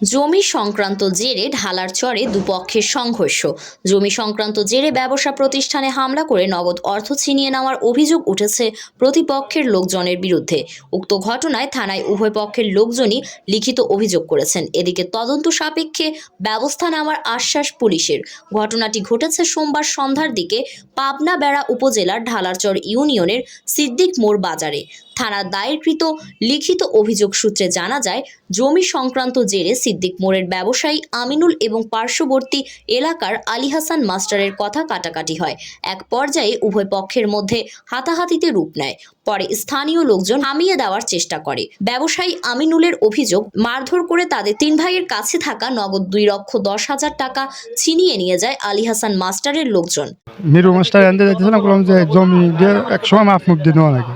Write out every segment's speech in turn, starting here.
জমি সংক্রান্ত জেরে ঢালার চরে দুপক্ষের সংঘর্ষ। জমি সংক্রান্ত জেরে ব্যবসা প্রতিষ্ঠানে হামলা করে নগদ অর্থ ছিনিয়ে নেওয়ার অভিযোগ উঠেছে প্রতিপক্ষের লোকজনের বিরুদ্ধে। উক্ত ঘটনায় থানায় উভয় পক্ষের লোকজনই লিখিত অভিযোগ করেছেন। এদিকে তদন্ত সাপেক্ষে ব্যবস্থা নেওয়ার আশ্বাস পুলিশের। ঘটনাটি ঘটেছে সোমবার সন্ধ্যার দিকে পাবনা বেড়া উপজেলার ঢালারচর ইউনিয়নের সিদ্দিক মোড় বাজারে। থানার দায়েরকৃত লিখিত অভিযোগ সূত্রে জানা যায়, জমি সংক্রান্ত জেরে সিদ্দিক মোড়ের ব্যবসায়ী আমিনুল এবং পার্শ্ববর্তী এলাকার আলী হাসান মাস্টারের কথা কাটাকাটি হয়। এক পর্যায়ে উভয় পক্ষের মধ্যে হাতাহাতিতে রূপ নেয়। পরে স্থানীয় লোকজন থামিয়ে দেওয়ার চেষ্টা করে। ব্যবসায়ী আমিনুলের অভিযোগ, মারধর করে তাদের তিন ভাইয়ের কাছে থাকা নগদ 2,10,000 টাকা ছিনিয়ে নিয়ে যায় আলী হাসান মাস্টারের লোকজন। মিরু মাস্টার আনতে যাইতেছিলাম, বললাম যে জমি দিয়ে এক সময় মাপ মুখ দিয়ে নেওয়া লাগে।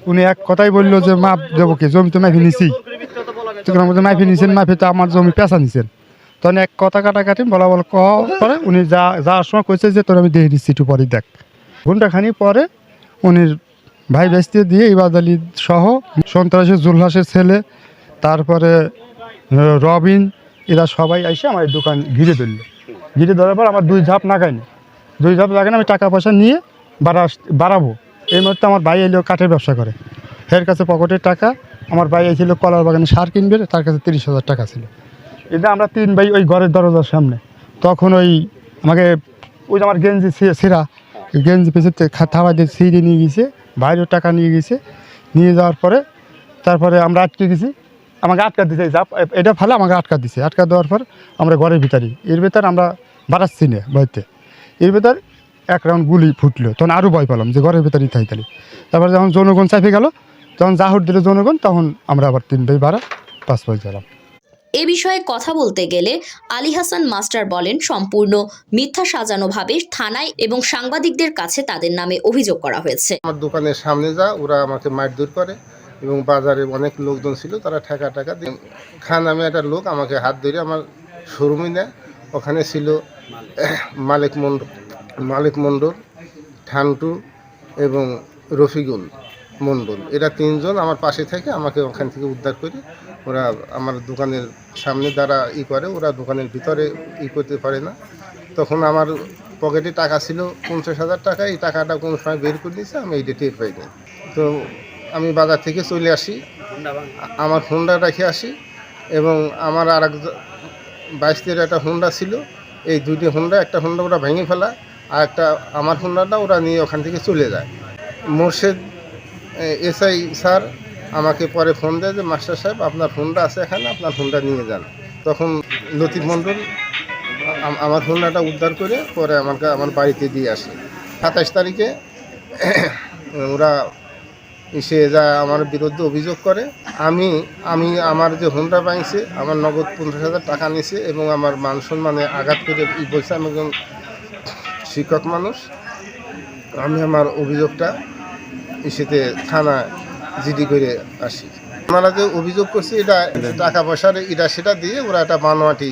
উনি এক কথাই বললো যে মাপ দেবো কি, জমি তো মাফি নিছি। মাফি নিছেন, মাফি তো আমার জমি পেঁচা নিছেন। তখন এক কথা কাটাকাটি বলা পরে উনি যাওয়ার সময় কইছে যে তোর আমি দিয়ে দিচ্ছি, একটু পরে দেখ। ঘন্টাখানি পরে উনি ভাই বেস্তি দিয়ে ইবাদ আলী সহ সন্ত্রাসী জুলহাসের ছেলে, তারপরে রবিন, এরা সবাই এসে আমার দোকান ঘিরে ধরলো। ঘিরে ধরার পর আমার 2 ঝাঁপ লাগাইনি। 2 ঝাঁপ লাগানো আমি টাকা পয়সা নিয়ে বাড়াবো। এই মুহূর্তে আমার ভাই এলো কাঠের ব্যবসা করে, এর কাছে পকেটের টাকা। আমার ভাই এসেছিল কলার বাগানে সার কিনবে, তার কাছে 30,000 টাকা ছিল। এটা আমরা 3 ভাই ওই ঘরের দরজার সামনে। তখন আমাকে যে আমার গেঞ্জি ছিঁড়া, গেঞ্জি পেছনে থাবা দিয়ে ছিঁড়ে নিয়ে গেছে, ভাইয়েরও টাকা নিয়ে গেছে। নিয়ে যাওয়ার পরে তারপরে আমরা আটকে গেছি, আমাকে আটকা দিছে। এটা ফেলে আমাকে আটকা দিছে। আটকা দেওয়ার পর আমরা ঘরের ভিতরেই, এর ভেতর আমরা বাড়াচ্ছি না ভয়তে। এর ভেতর এক রাউন্ড গুলি ফুটলো, তখন আরও ভয় পেলাম যে ঘরের ভেতরেই তাইতালি। তারপরে যখন জনগণ চাপে গেল, তখন জাহুর দিল জনগণ, তখন আমরা আবার 3 ভাই বাড়া 5 ভাই গেলাম। এ বিষয়ে কথা বলতে গেলে আলী হাসান মাস্টার বলেন, সম্পূর্ণ মিথ্যা সাজানোভাবে থানায় এবং সাংবাদিকদের কাছে তাদের নামে অভিযোগ করা হয়েছে। আমার দোকানের সামনে ওরা আমাকে মারধর করে এবং বাজারে অনেক লোকজন ছিল, তারা টাকা দিয়ে খান নামে একটা লোক আমাকে হাত ধরে আমার শোরুমে নেয়। ওখানে ছিল মালিক মণ্ডল, ঠান্টু এবং রফিকুল মণ্ডল। এরা 3 জন আমার পাশে থেকে আমাকে ওখান থেকে উদ্ধার করে ওরা আমার দোকানের সামনে দ্বারা করে, ওরা দোকানের ভিতরে করতে পারে না। তখন আমার পকেটে টাকা ছিল 50,000 টাকা। এই টাকাটা কোনো সময় বের করে দিয়েছে, আমি এইটা টের পাইনি। তো আমি বাজার থেকে চলে আসি, আমার হোন্ডা রেখে আসি এবং আমার আর এক 22 একটা হোন্ডা ছিল। এই 2টি হোন্ডা, একটা হোন্ডা ওরা ভেঙে ফেলা, আর একটা আমার হোন্ডাটা ওরা নিয়ে ওখান থেকে চলে যায়। মোর্শেদ এসআই স্যার আমাকে পরে ফোন দেয় যে মাস্টার সাহেব আপনার হোন্ডা আছে এখানে, আপনার হোন্ডা নিয়ে যান। তখন লতিফ মণ্ডল আমার হোন্ডাটা উদ্ধার করে পরে আমার বাড়িতে দিয়ে আসে। 27 তারিখে ওরা এসে যা আমার বিরুদ্ধে অভিযোগ করে, আমি আমার যে হোন্ডা ভাঙছে, আমার নগদ 50,000 টাকা নিছে এবং আমার মান সম্মানে আঘাত করে বলছে আমি একজন শিক্ষক মানুষ। আমি আমার অভিযোগটা এসেতে থানা জিডি করে আসি। ওনারা যে অভিযোগ করছে এটা টাকা পয়সার এটা সেটা দিয়ে ওরা একটা বানোয়াটি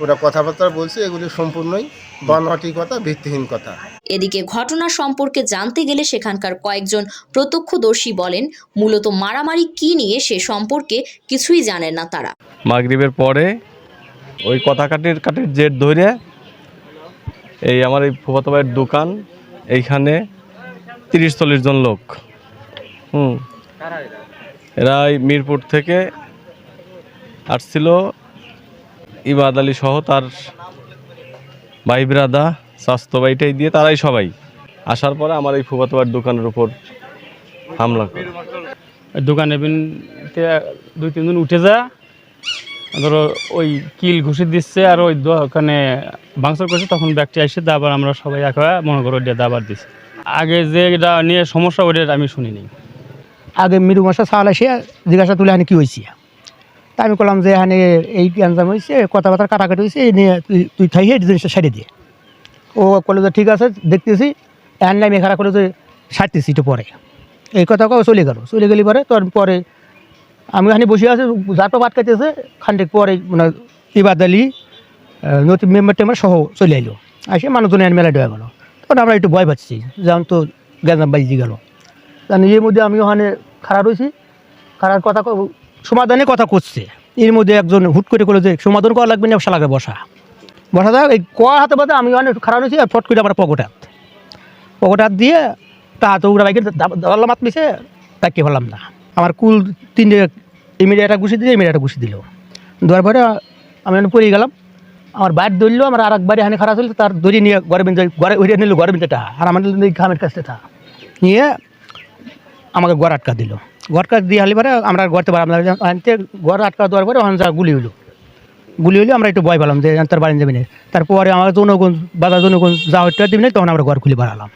ওরা কথাবার্তা বলছে, এগুলি সম্পূর্ণই বানোয়াটি কথা, ভিত্তিহীন কথা। এদিকে ঘটনা সম্পর্কে জানতে গেলে সেখানকার কয়েকজন প্রত্যক্ষদর্শী বলেন, মূলত মারামারি কি নিয়ে সে সম্পর্কে কিছুই জানেন না তারা। মাগরিবের পরে ওই কাটির জেট ধরে এই আমার এই ফুফাতো ভাইয়ের দোকান, এইখানে 30-40 জন লোক, এরা মিরপুর থেকে আসছিল। ইবাদ আলী সহ তার ভাই ব্রাদা স্বাস্থ্য বাইটাই দিয়ে তারাই সবাই আসার পরে আমার এই ফুফাতো ভাইয়ের দোকানের উপর হামলা করে। দোকানে 2-3 জন উঠে যা, ধরো ওই কিল ঘুষি দিচ্ছে আর ওই দোকানে ভাঙচুর করছে। তখন ব্যক্তি আসে দাবার, আমরা সবাই এক হয়ে মনে করো ওইটা দাবার দিচ্ছি। আগে যে এটা নিয়ে সমস্যা ওইটা আমি শুনিনি। আগে মিরু মাসা চাল এসে জিজ্ঞাসা তুলে এখানে কী হয়েছে, তা আমি বললাম যে এখানে এই গ্যাঞ্জাম হয়েছে, কথাবার্তা কাটাকাটি হয়েছে, এই নিয়ে তুই থাইয়ে এই জিনিসটা সাইডে দিয়ে। ও বললো যে ঠিক আছে দেখতেছি, এখান আমি খারাপ করে যে সারতেছি একটু পরে। এই কথা চলে গেলি পরে তোর পরে আমি এখানে বসে আছি, যাটো বাদ কাটতেছে, খানিক পরে মানে ইবাদ আলী নতুন মেম্বার সহ চলে এলো। আসে মানুষজন এখানে মেলা দেওয়া গেলো। তখন আমরা একটু ভয় পাচ্ছি, যেমন তো গ্যাঞ্জাম বাজি গেল। তা নিজের মধ্যে আমি ওখানে খারাপ রয়েছি, খারাপ কথা সমাধানে কথা করছে। এর মধ্যে একজন হুট করে করলো যে সমাধান করা লাগবে না, শালাকে বসা যাক। এই কয়া হাতে বাদে আমি অনেক খারাপ হয়েছি, আর ফট করে আমার পকেট হাত দিয়ে তা হাতে উড়া বাইকের ধরলাম, হাত মিশে তাকে হলাম না। আমার কুল 3টে এমিডিয়া একটা ঘুষি দিলে, এমিডিয়া একটা ঘুষি দিল। দেওয়ার পরে আমি পড়ে গেলাম। আমার বাইর ধরলো, আমার আর এক বাড়ি হানি খারাপ ছিল, তার দড়ি নিয়ে ঘরে উঠে নিল, ঘরে বিনতে আর আমার ঘামের কাছতে নিয়ে আমাকে ঘর আটকা দিল। ঘর কাজ দিয়ে হালি পরে আমরা ঘরতে পারলাম আনতে, ঘর আটকা দেওয়ার পরে ওখানে যা গুলি হলো আমরা একটু ভয় পেলাম যে তার বাড়ি যাবি না। তারপরে আমার জনগণ বাজার জনগণ যা হইতে দিবি না, তখন আমরা ঘর খুলে বাড়ালাম।